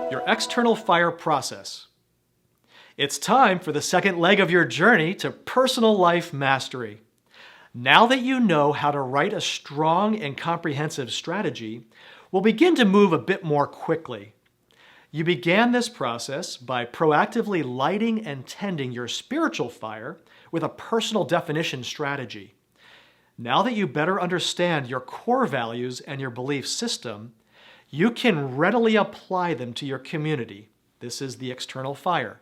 Your external fire process. It's time for the second leg of your journey to personal life mastery. Now that you know how to write a strong and comprehensive strategy, we'll begin to move a bit more quickly. You began this process by proactively lighting and tending your spiritual fire with a personal definition strategy. Now that you better understand your core values and your belief system, you can readily apply them to your community. This is the external fire.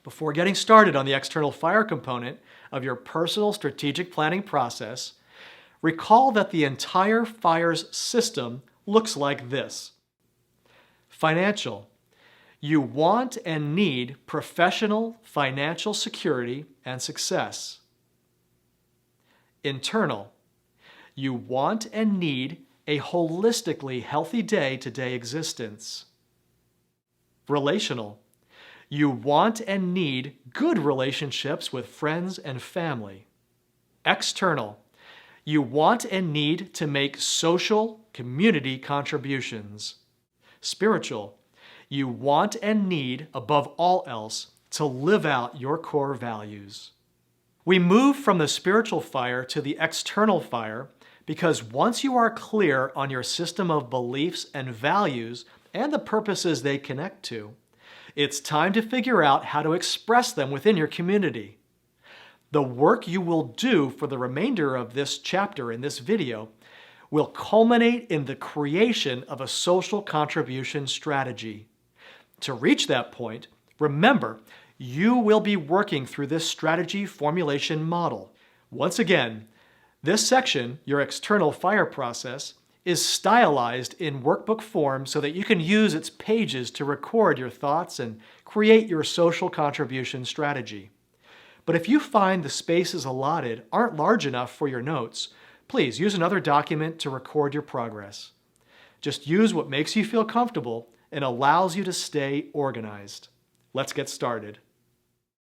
Before getting started on the external fire component of your personal strategic planning process, recall that the entire FIRES system looks like this. Financial. You want and need professional financial security and success. Internal. You want and need a holistically healthy day-to-day existence. Relational. You want and need good relationships with friends and family. External. You want and need to make social, community contributions. Spiritual. You want and need, above all else, to live out your core values. We move from the spiritual fire to the external fire because once you are clear on your system of beliefs and values and the purposes they connect to, it's time to figure out how to express them within your community. The work you will do for the remainder of this chapter in this video will culminate in the creation of a social contribution strategy. To reach that point, remember, you will be working through this strategy formulation model. Once again, this section, your external fire process, is stylized in workbook form so that you can use its pages to record your thoughts and create your social contribution strategy. But if you find the spaces allotted aren't large enough for your notes, please use another document to record your progress. Just use what makes you feel comfortable and allows you to stay organized. Let's get started.